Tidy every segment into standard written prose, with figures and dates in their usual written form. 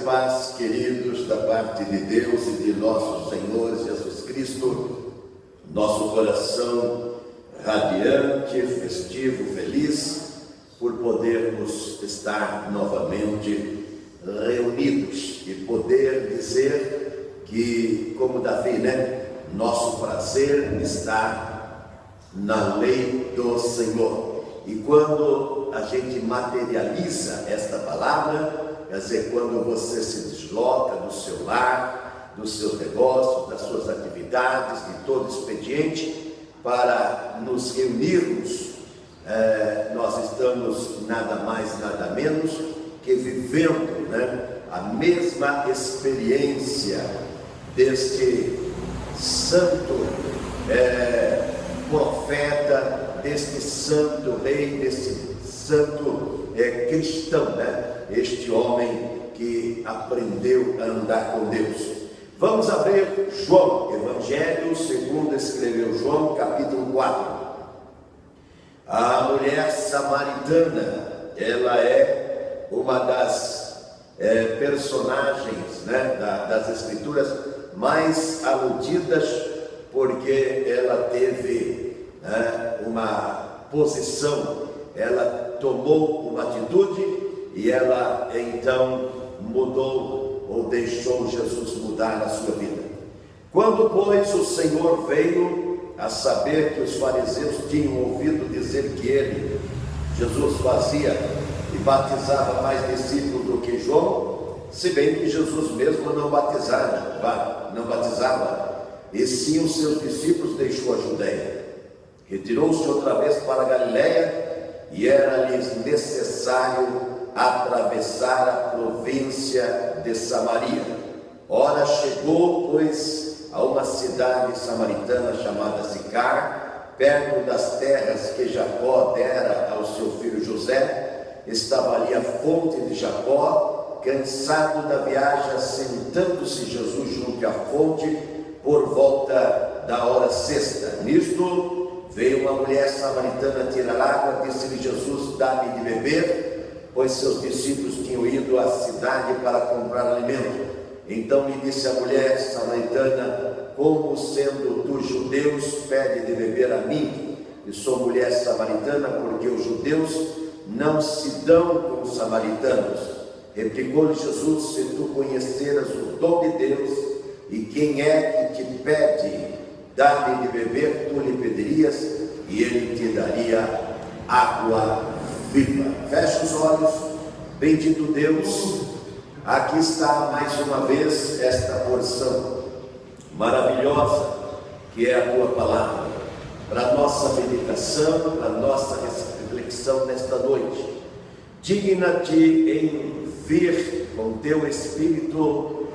paz, queridos, da parte de Deus e de nosso Senhor Jesus Cristo, nosso coração radiante, festivo, feliz, por podermos estar novamente reunidos e poder dizer que, como Davi, nosso prazer está na lei do Senhor. E quando a gente materializa esta palavra, quer dizer, quando você se desloca do seu lar, dos seus negócios, das suas atividades, de todo expediente, para nos reunirmos, nós estamos nada mais, nada menos que vivendo a mesma experiência deste santo profeta, deste santo rei, deste santo cristão, este homem que aprendeu a andar com Deus. Vamos abrir João, Evangelho segundo escreveu João, capítulo 4. A mulher samaritana, ela é uma das personagens das Escrituras mais aludidas, porque ela teve uma posição, ela tomou uma atitude e ela então mudou ou deixou Jesus mudar a sua vida. Quando, pois, o Senhor veio a saber que os fariseus tinham ouvido dizer que ele, Jesus, fazia e batizava mais discípulos do que João, se bem que Jesus mesmo não batizava, e sim os seus discípulos, deixou a Judeia, retirou-se outra vez para a Galiléia, e era-lhes necessário atravessar a província de Samaria. Ora, chegou, pois, a uma cidade samaritana chamada Sicar, perto das terras que Jacó dera ao seu filho José. Estava ali a fonte de Jacó. Cansado da viagem, sentando-se Jesus junto à fonte, por volta da hora sexta. Nisto veio uma mulher samaritana tirar água. Disse-lhe Jesus: dá-me de beber, pois seus discípulos tinham ido à cidade para comprar alimento. Então lhe disse a mulher samaritana: como sendo tu judeus, pede de beber a mim, que sou mulher samaritana? Porque os judeus não se dão com os samaritanos. Replicou-lhe Jesus: se tu conheceras o dom de Deus, e quem é que te pede, dá-me de beber, tu lhe pedirias, e ele te daria água viva. Fecha os olhos. Bendito Deus, aqui está mais uma vez esta porção maravilhosa que é a tua palavra, para a nossa meditação, para a nossa reflexão nesta noite. Digna-te em vir com teu Espírito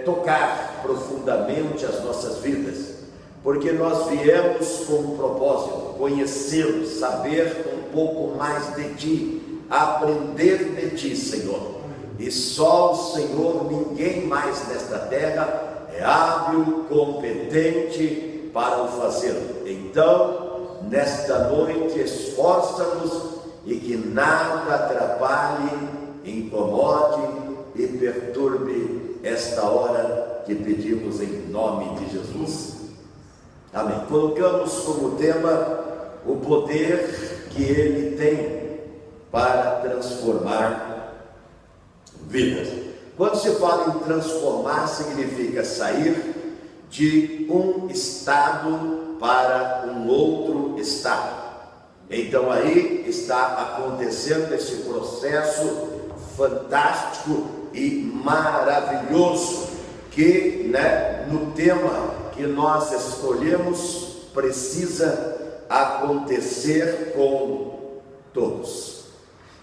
tocar profundamente as nossas vidas, porque nós viemos com um propósito: conhecê-lo, saber um pouco mais de ti, aprender de ti, Senhor. E só o Senhor, ninguém mais nesta terra, é hábil, competente para o fazer. Então, nesta noite, esforça-nos e que nada atrapalhe, incomode e perturbe esta hora que pedimos em nome de Jesus. Amém. Colocamos como tema o poder que ele tem para transformar vidas. Quando se fala em transformar, significa sair de um estado para um outro estado. Então aí está acontecendo esse processo fantástico e maravilhoso que, no tema que nós escolhemos, precisa acontecer com todos.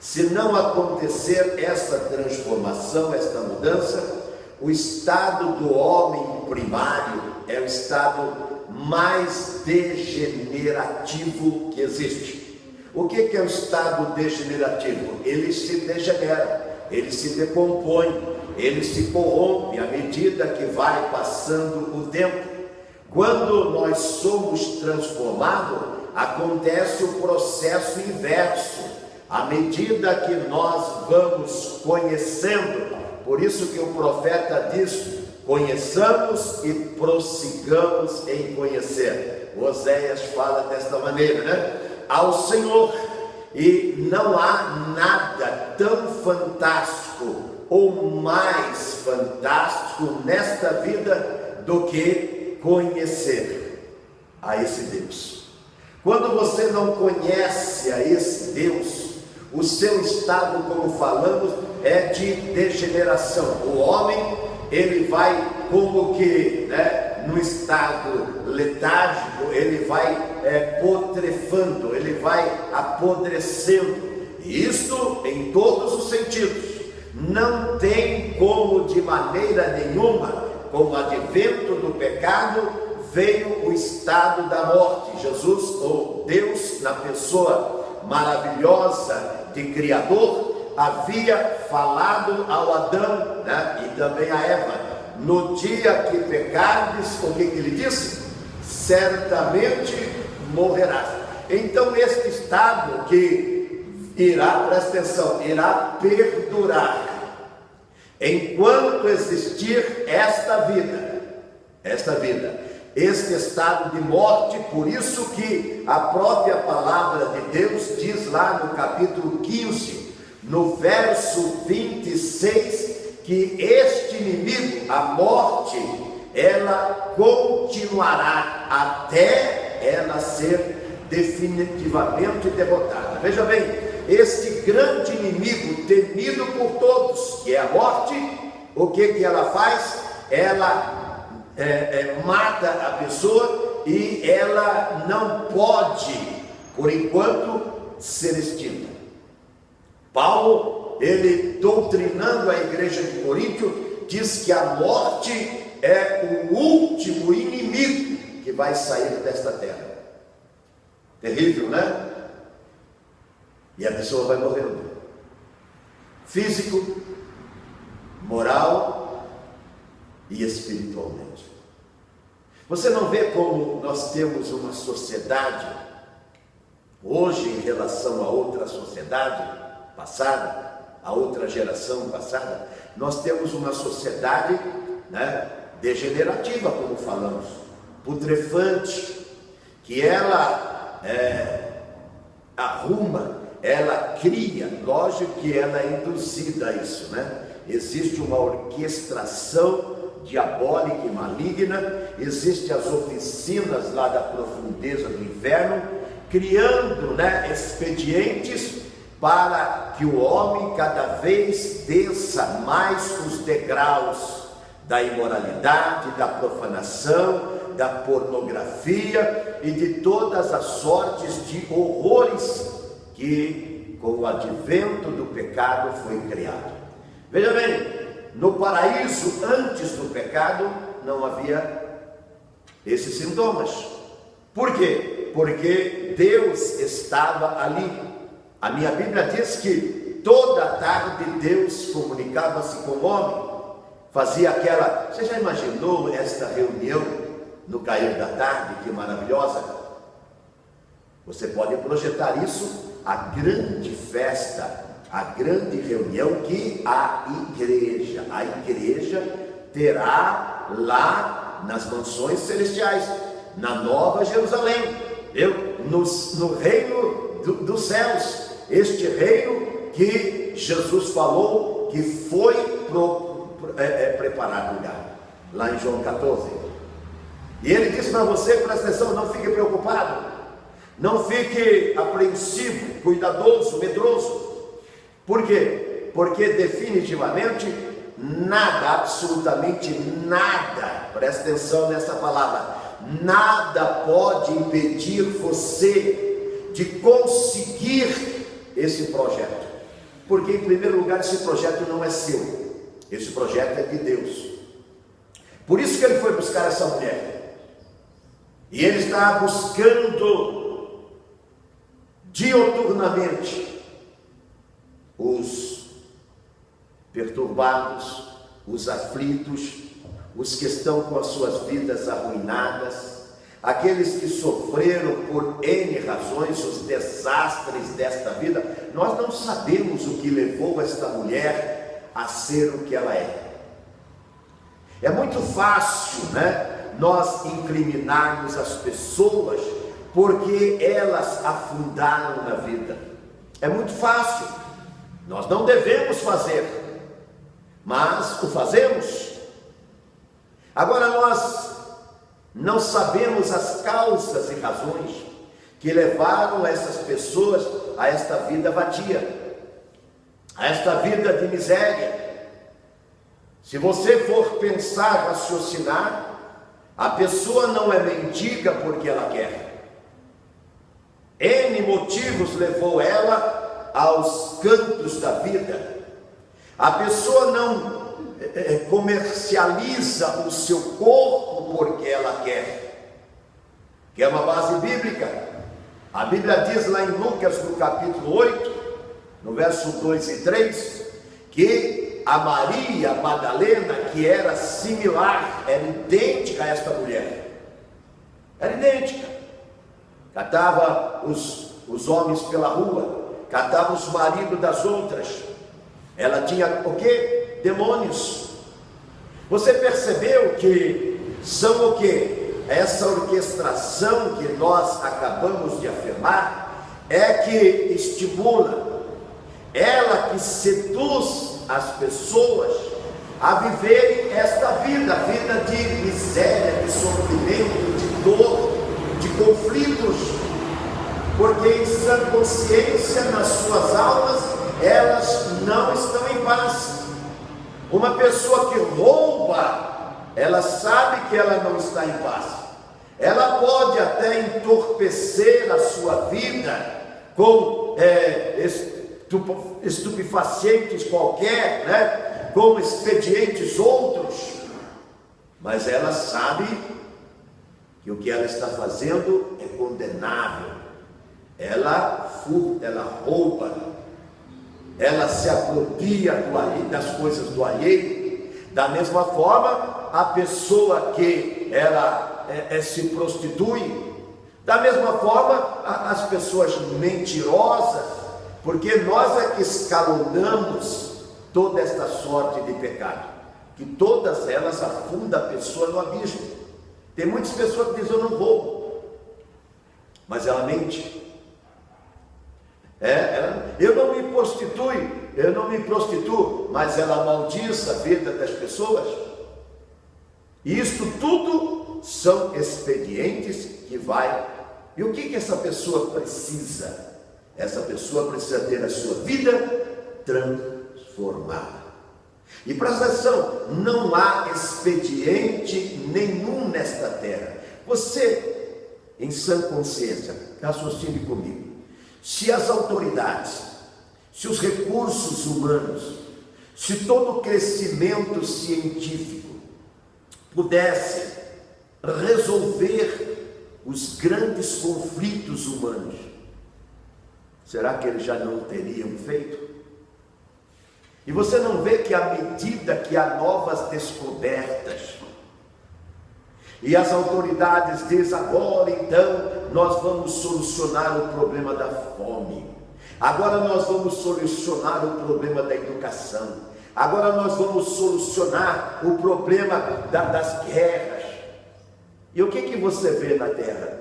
Se não acontecer essa transformação, esta mudança, o estado do homem primário é o estado mais degenerativo que existe. O que é o estado degenerativo? Ele se degenera, ele se decompõe, ele se corrompe à medida que vai passando o tempo. Quando nós somos transformados, acontece o processo inverso. À medida que nós vamos conhecendo Por isso que o profeta diz: conheçamos e prossigamos em conhecer. Oséias fala desta maneira, né? Ao Senhor. E não há nada tão fantástico ou mais fantástico nesta vida do que conhecer a esse Deus. Quando você não conhece a esse Deus, o seu estado, como falamos, é de degeneração. O homem, ele vai como que, né, no estado letárgico, ele vai putrefando, ele vai apodrecendo. Isto em todos os sentidos. Não tem como, de maneira nenhuma, com o advento do pecado, veio o estado da morte. Jesus, ou Deus, na pessoa maravilhosa de Criador, havia falado ao Adão, né, e também a Eva: no dia que pecardes, o que ele disse? Certamente morrerás. Então este estado que irá, presta atenção, irá perdurar enquanto existir esta vida, este estado de morte. Por isso que a própria palavra de Deus diz lá no capítulo 15, no verso 26, que este inimigo, a morte, ela continuará até ela ser definitivamente derrotada. Veja bem, este grande inimigo temido por todos, que é a morte, o que ela faz? Ela mata a pessoa e ela não pode, por enquanto, ser extinta. Paulo, ele doutrinando a igreja de Coríntio, diz que a morte é o último inimigo que vai sair desta terra. Terrível, né? E a pessoa vai morrendo. Físico, moral e espiritualmente. Você não vê como nós temos uma sociedade hoje em relação a outra sociedade passada, a outra geração passada? Nós temos uma sociedade, né, degenerativa, como falamos, putrefante, que ela arruma, ela cria. Lógico que ela é induzida a isso, né? Existe uma orquestração diabólica e maligna, existem as oficinas lá da profundeza do inferno, criando, né, expedientes para que o homem cada vez desça mais os degraus da imoralidade, da profanação, da pornografia e de todas as sortes de horrores que com o advento do pecado foi criado. Veja bem, no paraíso antes do pecado não havia esses sintomas. Por quê? Porque Deus estava ali. A minha Bíblia diz que toda tarde Deus comunicava-se com o homem, fazia aquela... Você já imaginou esta reunião no cair da tarde? Que maravilhosa! Você pode projetar isso, a grande festa, a grande reunião que a igreja terá lá nas mansões celestiais, na Nova Jerusalém, no reino dos céus, este reino que Jesus falou que foi preparar lugar, lá em João 14. E ele disse para você, presta atenção, não fique preocupado, não fique apreensivo, cuidadoso, medroso. Por quê? Porque definitivamente nada, absolutamente nada, presta atenção nessa palavra, nada pode impedir você de conseguir esse projeto. Porque, em primeiro lugar, esse projeto não é seu, esse projeto é de Deus. Por isso que ele foi buscar essa mulher. E ele está buscando dioturnamente os perturbados, os aflitos, os que estão com as suas vidas arruinadas, aqueles que sofreram por N razões os desastres desta vida. Nós não sabemos o que levou esta mulher a ser o que ela é. É muito fácil, né, nós incriminarmos as pessoas porque elas afundaram na vida. É muito fácil. Nós não devemos fazer, mas o fazemos. Agora nós não sabemos as causas e razões que levaram essas pessoas a esta vida vadia, a esta vida de miséria. Se você for pensar, raciocinar, a pessoa não é mendiga porque ela quer. N motivos levou ela aos cantos da vida. A pessoa não comercializa o seu corpo porque ela quer. Que é uma base bíblica. A Bíblia diz lá em Lucas, no capítulo 8, no verso 2 e 3, que a Maria Madalena, que era similar, era idêntica a esta mulher. Era idêntica. Catava os homens pela rua, catava os maridos das outras. Ela tinha o quê? Demônios. Você percebeu que são o quê? Essa orquestração que nós acabamos de afirmar é que estimula, ela que seduz as pessoas a viverem esta vida, vida de miséria, de sofrimento, de dor, de conflitos, porque em sã consciência nas suas almas elas não estão em paz. Uma pessoa que rouba, ela sabe que ela não está em paz. Ela pode até entorpecer a sua vida com estupefacientes qualquer, né? Com expedientes outros, mas ela sabe que o que ela está fazendo é condenável. Ela furta, ela rouba, ela se apropria das coisas do alheio. Da mesma forma, a pessoa que ela se prostitui, da mesma forma as pessoas mentirosas, porque nós é que escalonamos toda esta sorte de pecado, que todas elas afundam a pessoa no abismo. Tem muitas pessoas que dizem: eu não roubo, mas ela mente. Eu não me prostituo, mas ela maldiz a vida das pessoas. E isto tudo são expedientes que vai. E o que essa pessoa precisa? Essa pessoa precisa ter a sua vida transformada. E presta atenção, não há expediente nenhum nesta terra. Você, em sã consciência, raciocine comigo. Se as autoridades, se os recursos humanos, se todo o crescimento científico pudesse resolver os grandes conflitos humanos, será que eles já não teriam feito? E você não vê que à medida que há novas descobertas, e as autoridades dizem: agora então nós vamos solucionar o problema da fome, agora nós vamos solucionar o problema da educação, agora nós vamos solucionar o problema das guerras. E o que você vê na terra?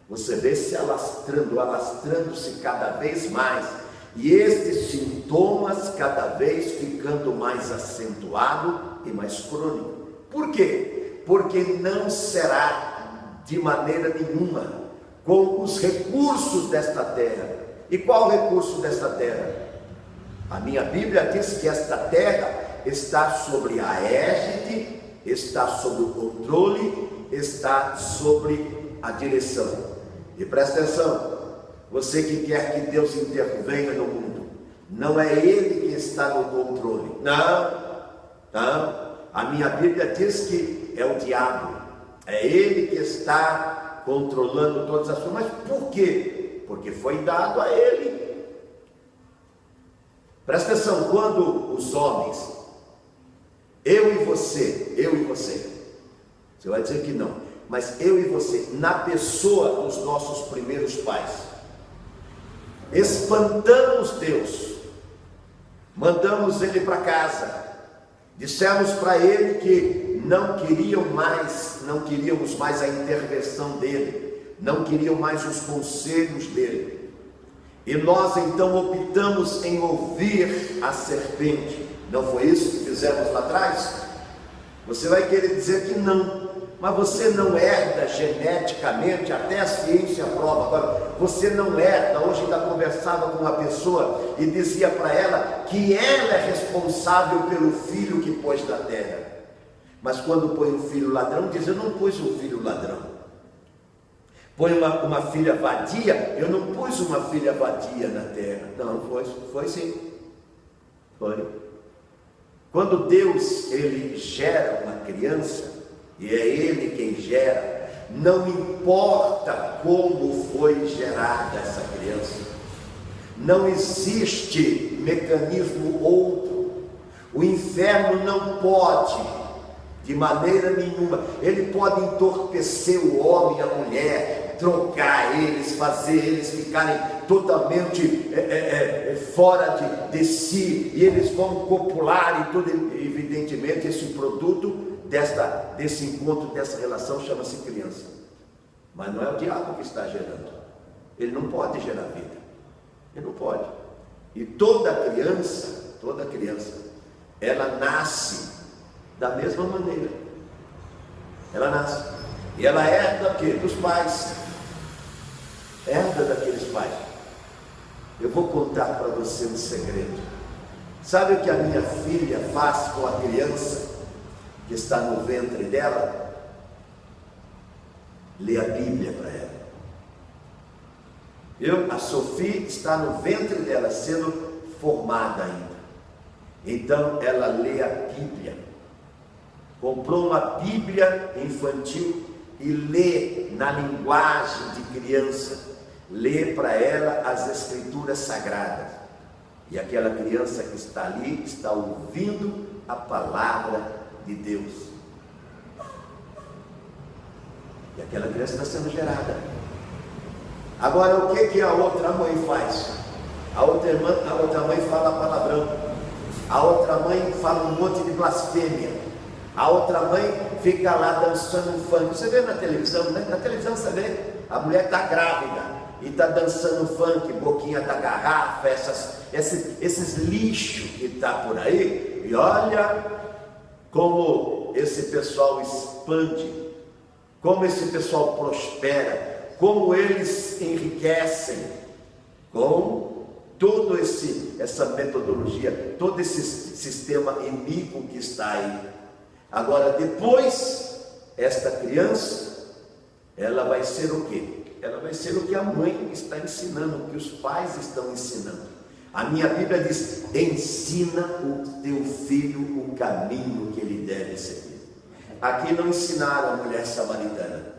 Você vê se alastrando-se cada vez mais, e estes sintomas cada vez ficando mais acentuado e mais crônico. Por quê? Porque não será de maneira nenhuma com os recursos desta terra. E qual o recurso desta terra? A minha Bíblia diz que esta terra está sobre a égide, está sob o controle, está sobre a direção. E presta atenção, você que quer que Deus intervenha no mundo, não é Ele que está no controle. Não. A minha Bíblia diz que é o diabo, é ele que está controlando todas as coisas. Mas por quê? Porque foi dado a ele. Presta atenção, quando os homens, eu e você, você vai dizer que não, mas eu e você, na pessoa dos nossos primeiros pais, espantamos Deus, mandamos ele para casa, dissemos para ele que não queríamos mais a intervenção dele, não queriam mais os conselhos dele, e nós então optamos em ouvir a serpente. Não foi isso que fizemos lá atrás? Você vai querer dizer que não, mas você não herda geneticamente, até a ciência prova. Agora, você não herda. Hoje ainda conversava com uma pessoa e dizia para ela que ela é responsável pelo filho que pôs na terra. Mas quando põe um filho ladrão, diz: eu não pus um filho ladrão. Põe uma filha vadia, eu não pus uma filha vadia na terra. Não, foi sim. Foi. Quando Deus, ele gera uma criança, e é ele quem gera, não importa como foi gerada essa criança, não existe mecanismo outro. O inferno não pode, de maneira nenhuma, ele pode entorpecer o homem e a mulher, trocar eles, fazer eles ficarem totalmente fora de si, e eles vão copular e tudo. Evidentemente, esse produto desse encontro, dessa relação, chama-se criança. Mas não é o diabo que está gerando. Ele não pode gerar vida. Ele não pode. E toda criança, ela nasce da mesma maneira. Ela nasce. E ela herda o quê? Dos pais. Herda daqueles pais. Eu vou contar para você um segredo. Sabe o que a minha filha faz com a criança que está no ventre dela? Lê a Bíblia para ela. A Sofia está no ventre dela, sendo formada ainda. Então ela lê a Bíblia. Comprou uma Bíblia infantil e lê na linguagem de criança. Lê para ela as Escrituras Sagradas. E aquela criança que está ali está ouvindo a palavra de Deus. E aquela criança está sendo gerada. Agora, o que a outra mãe faz? A outra mãe fala palavrão. A outra mãe fala um monte de blasfêmia. A outra mãe fica lá dançando um funk. Você vê na televisão, né? Na televisão você vê, a mulher está grávida e está dançando funk, boquinha da garrafa, esses lixos que está por aí. E olha como esse pessoal expande, como esse pessoal prospera, como eles enriquecem com toda essa metodologia, todo esse sistema iníquo que está aí. Agora, depois, esta criança, ela vai ser o quê? Ela vai ser o que a mãe está ensinando, o que os pais estão ensinando. A minha Bíblia diz: ensina o teu filho o caminho que ele deve seguir. Aqui não ensinaram a mulher samaritana.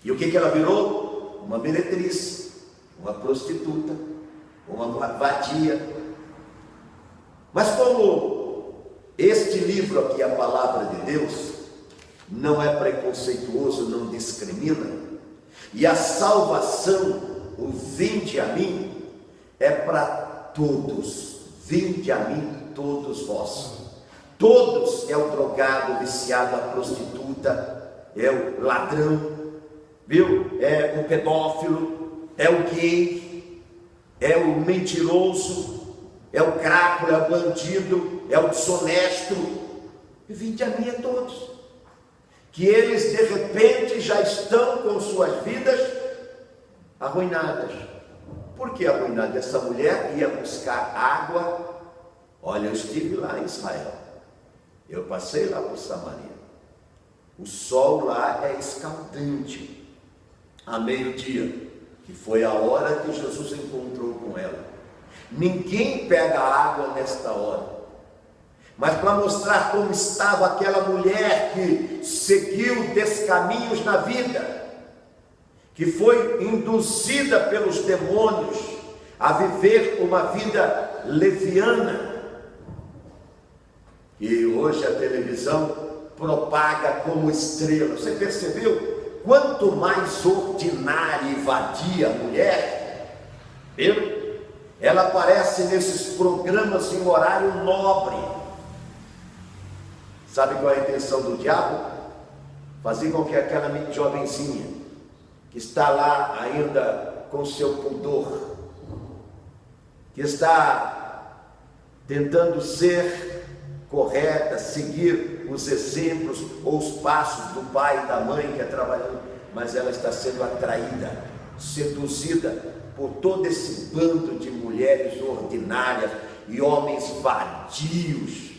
E o que ela virou? Uma meretriz, uma prostituta, uma vadia. Mas como este livro aqui, a palavra de Deus, não é preconceituoso, não discrimina, e a salvação, o vinde a mim, é para todos. Vinde a mim todos vós. Todos é o drogado, o viciado, a prostituta, é o ladrão, viu? É o pedófilo, é o gay, é o mentiroso, é o crápula, é o bandido, é o desonesto. E vinde a mim a todos. Que eles de repente já estão com suas vidas arruinadas. Por que arruinada? Essa mulher ia buscar água. Olha, eu estive lá em Israel, eu passei lá por Samaria. O sol lá é escaldante, a meio-dia, que foi a hora que Jesus encontrou com ela. Ninguém pega água nesta hora. Mas para mostrar como estava aquela mulher que seguiu descaminhos na vida, que foi induzida pelos demônios a viver uma vida leviana, e hoje a televisão propaga como estrela. Você percebeu? Quanto mais ordinária e vadia a mulher, viu? Ela aparece nesses programas em horário nobre. Sabe qual é a intenção do diabo? Fazer com que aquela jovenzinha que está lá ainda com seu pudor, que está tentando ser correta, seguir os exemplos ou os passos do pai e da mãe que é trabalhando, mas ela está sendo atraída, seduzida por todo esse bando de mulheres ordinárias e homens vadios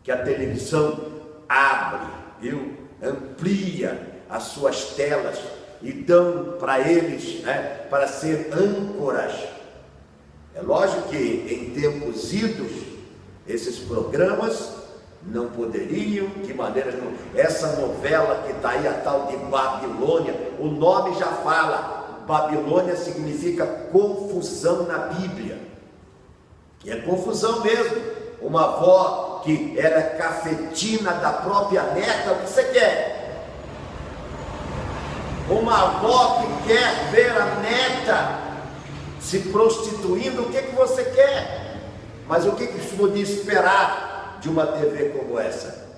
que a televisão abre, viu? Amplia as suas telas e dão para eles, para ser âncoras. É lógico que em tempos idos, esses programas não poderiam, de maneira nenhuma. Essa novela que está aí, a tal de Babilônia, o nome já fala, Babilônia significa confusão na Bíblia. E é confusão mesmo. Uma avó que era cafetina da própria neta, o que você quer? Uma avó que quer ver a neta se prostituindo, o que você quer? Mas o que se podia esperar de uma TV como essa?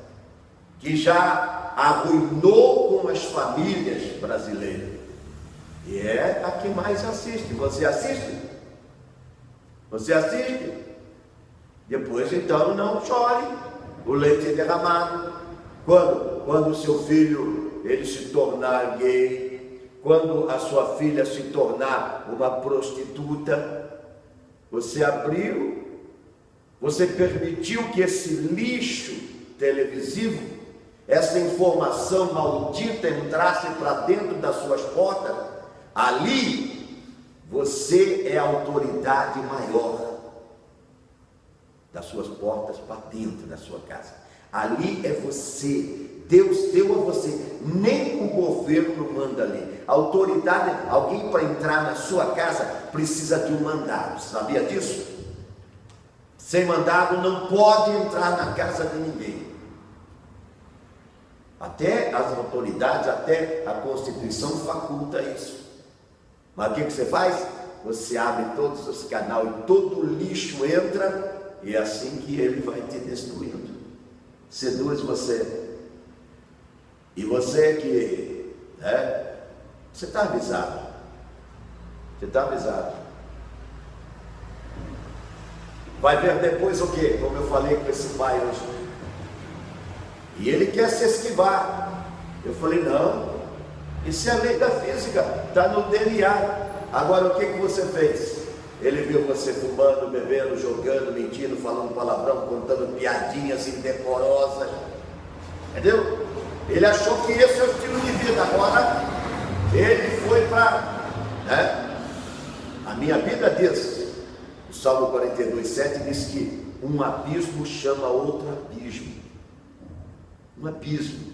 Que já arruinou com as famílias brasileiras. E é a que mais assiste. Você assiste? Você assiste? Depois então não chore, o leite é derramado. Quando o seu filho ele se tornar gay, quando a sua filha se tornar uma prostituta, você abriu, você permitiu que esse lixo televisivo, essa informação maldita entrasse para dentro das suas portas. Ali você é a autoridade maior das suas portas para dentro da sua casa. Ali é você. Deus deu a você. Nem o governo manda ali. A autoridade, alguém para entrar na sua casa precisa de um mandado. Sabia disso? Sem mandado não pode entrar na casa de ninguém. Até as autoridades, até a Constituição faculta isso. Mas o que você faz? Você abre todos os canais e todo o lixo entra. E é assim que ele vai te destruindo. Seduz você. E você que, você está avisado. Você está avisado. Vai ver depois o quê? Como eu falei com esse pai hoje. E ele quer se esquivar. Eu falei, não. Isso é a lei da física. Está no DNA. Agora o que você fez? Ele viu você fumando, bebendo, jogando, mentindo, falando palavrão, contando piadinhas indecorosas. Entendeu? Ele achou que esse é o estilo de vida. Agora, ele foi para... A minha Bíblia diz, o Salmo 42:7 diz que um abismo chama outro abismo. Um abismo.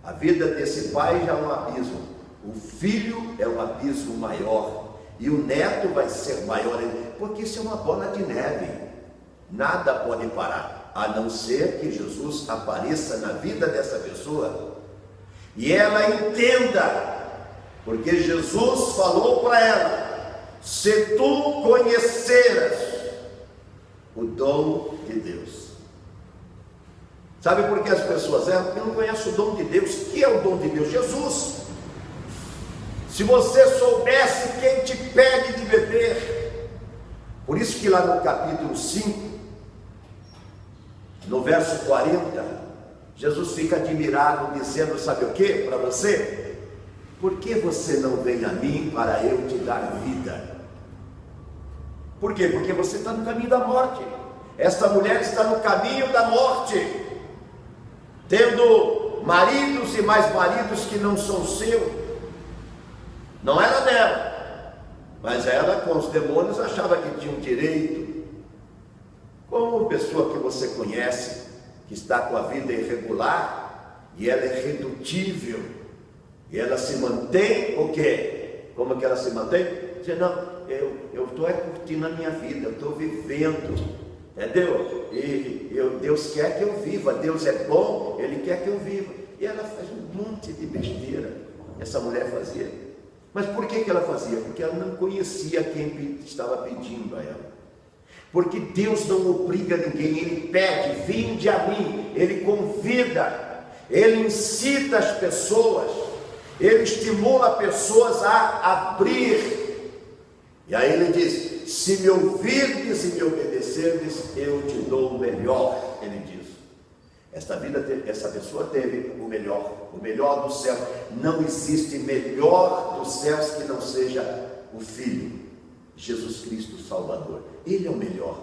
A vida desse pai já é um abismo. O filho é um abismo maior. E o neto vai ser maior, porque isso é uma bola de neve. Nada pode parar, a não ser que Jesus apareça na vida dessa pessoa e ela entenda, porque Jesus falou para ela: se tu conheceras o dom de Deus. Sabe por que as pessoas erram? Porque não conhecem o dom de Deus. O que é o dom de Deus? Jesus. Se você soubesse quem te pede de beber. Por isso que lá no capítulo 5, no verso 40, Jesus fica admirado, dizendo, sabe o que para você? Por que você não vem a mim para eu te dar vida? Por quê? Porque você está no caminho da morte. Esta mulher está no caminho da morte, tendo maridos e mais maridos que não são seus. Não era dela, mas ela com os demônios achava que tinha um direito. Como pessoa que você conhece, que está com a vida irregular, e ela é redutível, e ela se mantém o quê? Como que ela se mantém? Diz, não, eu estou curtindo a minha vida, eu estou vivendo, entendeu? Deus quer que eu viva, Deus é bom, Ele quer que eu viva. E ela faz um monte de besteira, essa mulher fazia. Mas por que ela fazia? Porque ela não conhecia quem estava pedindo a ela. Porque Deus não obriga ninguém, Ele pede, vinde a mim, Ele convida, Ele incita as pessoas, Ele estimula pessoas a abrir. E aí Ele diz: se me ouvirdes e me obedecerdes, eu te dou o melhor. Ele diz. Essa pessoa teve o melhor dos céus. Não existe melhor dos céus que não seja o Filho, Jesus Cristo, o Salvador. Ele é o melhor.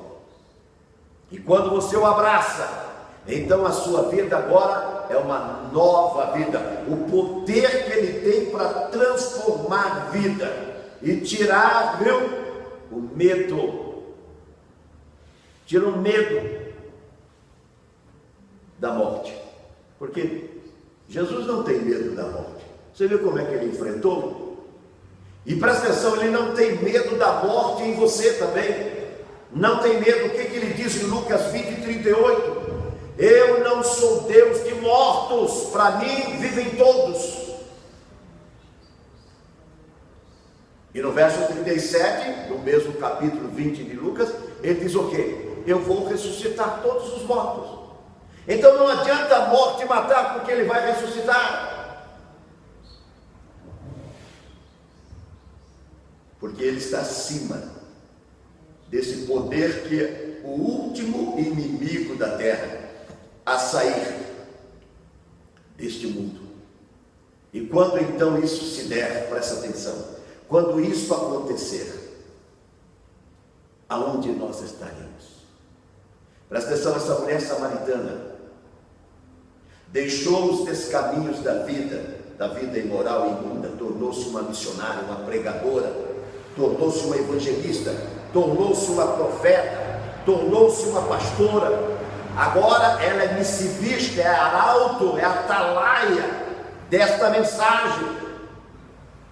E quando você o abraça, então a sua vida agora é uma nova vida. O poder que Ele tem para transformar vida e tirar, o medo. Tira o medo da morte, porque Jesus não tem medo da morte. Você viu como é que Ele enfrentou? E presta atenção, Ele não tem medo da morte em você também. Não tem medo. O que Ele diz em Lucas 20:38? Eu não sou Deus de mortos, para mim vivem todos. E no verso 37, no mesmo capítulo 20 de Lucas, Ele diz o quê? Eu vou ressuscitar todos os mortos. Então não adianta a morte matar, porque Ele vai ressuscitar. Porque Ele está acima desse poder que é o último inimigo da terra a sair deste mundo. E quando então isso se der, presta atenção, quando isso acontecer, aonde nós estaremos? Presta atenção, essa mulher samaritana deixou os descaminhos da vida imoral e imunda, tornou-se uma missionária, uma pregadora, tornou-se uma evangelista, tornou-se uma profeta, tornou-se uma pastora. Agora ela é missivista, é arauto, é atalaia desta mensagem,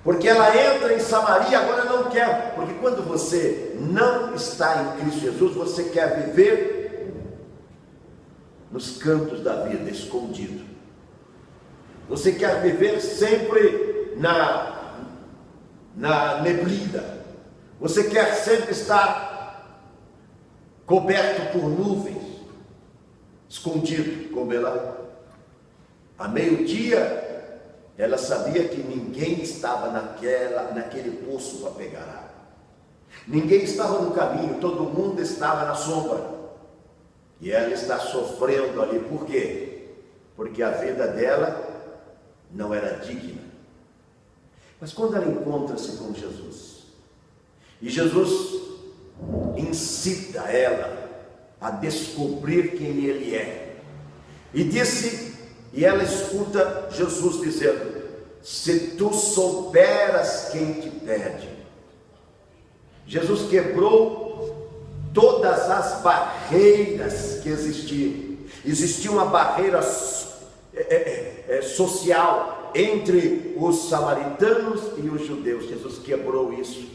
porque ela entra em Samaria, agora não quer, porque quando você não está em Cristo Jesus, você quer viver nos cantos da vida, escondido. Você quer viver sempre na neblina. Você quer sempre estar coberto por nuvens, escondido, como ela. A meio-dia, ela sabia que ninguém estava naquele poço para pegar água. Ninguém estava no caminho, todo mundo estava na sombra. E ela está sofrendo ali, por quê? Porque a vida dela não era digna. Mas quando ela encontra-se com Jesus, e Jesus incita ela a descobrir quem Ele é, e ela escuta Jesus dizendo: se tu souberas quem te pede. Jesus quebrou todas as barreiras que existiam. Existia uma barreira social entre os samaritanos e os judeus. Jesus quebrou isso,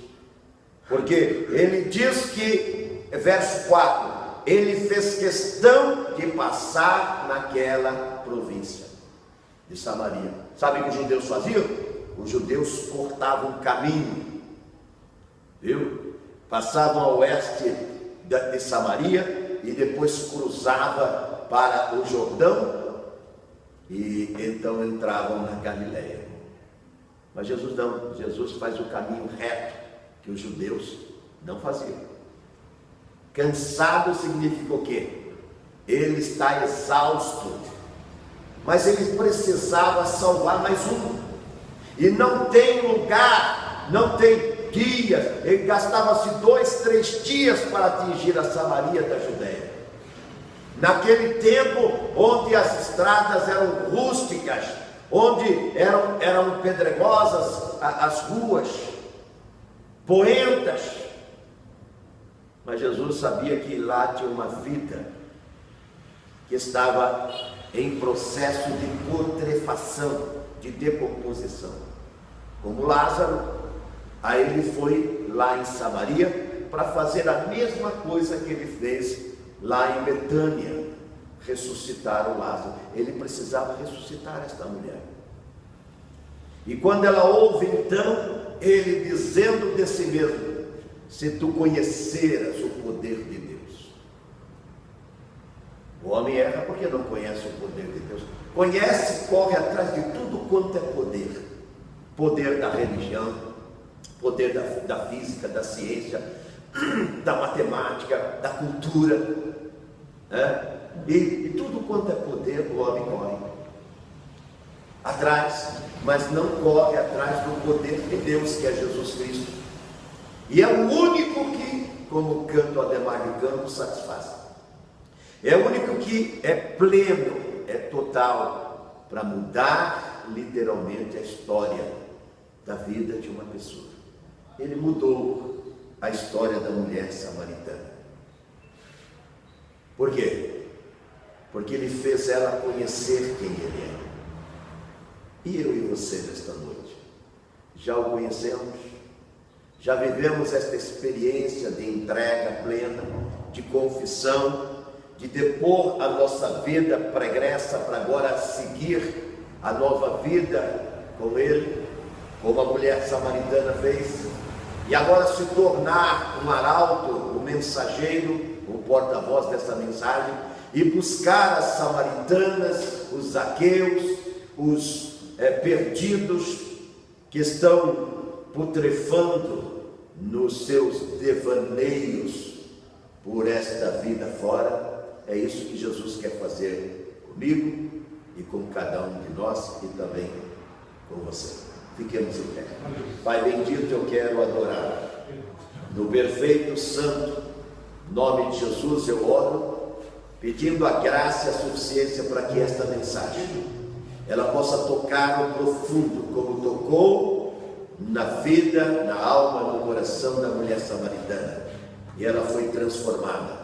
porque Ele diz que, verso 4, Ele fez questão de passar naquela província de Samaria. Sabe o que os judeus faziam? Os judeus cortavam caminho, viu? Passavam a oeste de Samaria e depois cruzava para o Jordão e então entravam na Galileia. Mas Jesus não, Jesus faz o caminho reto que os judeus não faziam. Cansado significa o quê? Ele está exausto, mas ele precisava salvar mais um, e não tem lugar, não tem dias, ele gastava-se 2-3 dias para atingir a Samaria da Judéia. Naquele tempo, onde as estradas eram rústicas, onde eram pedregosas as ruas, poentas, mas Jesus sabia que lá tinha uma vida que estava em processo de putrefação, de decomposição, como Lázaro. Aí ele foi lá em Samaria para fazer a mesma coisa que ele fez lá em Betânia, ressuscitar o Lázaro. Ele precisava ressuscitar esta mulher. E quando ela ouve então ele dizendo de si mesmo: se tu conheceras o poder de Deus. O homem erra porque não conhece o poder de Deus. Conhece, corre atrás de tudo quanto é poder. Poder da religião, poder da física, da ciência, da matemática, da cultura, né? E tudo quanto é poder, o homem corre atrás, mas não corre atrás do poder de Deus, que é Jesus Cristo. E é o único que, como canta o Ademar de Campos, satisfaz. É o único que é pleno, é total, para mudar literalmente a história da vida de uma pessoa. Ele mudou a história da mulher samaritana. Por quê? Porque ele fez ela conhecer quem ele é. E eu e você nesta noite, já o conhecemos? Já vivemos esta experiência de entrega plena, de confissão, de depor a nossa vida pregressa para agora seguir a nova vida com ele, como a mulher samaritana fez, e agora se tornar um arauto, um mensageiro, um porta-voz dessa mensagem, e buscar as samaritanas, os zaqueus, os perdidos que estão putrefando nos seus devaneios por esta vida fora. É isso que Jesus quer fazer comigo e com cada um de nós e também com você. Fiquemos em pé. Pai bendito, eu quero adorar no perfeito, santo nome de Jesus. Eu oro pedindo a graça e a suficiência para que esta mensagem ela possa tocar no profundo, como tocou na vida, na alma, no coração da mulher samaritana, e ela foi transformada,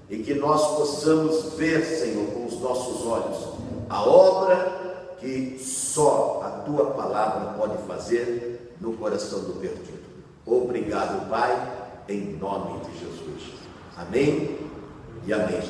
e que nós possamos ver, Senhor, com os nossos olhos, a obra que só a Tua palavra pode fazer no coração do perdido. Obrigado, Pai, em nome de Jesus. Amém e amém.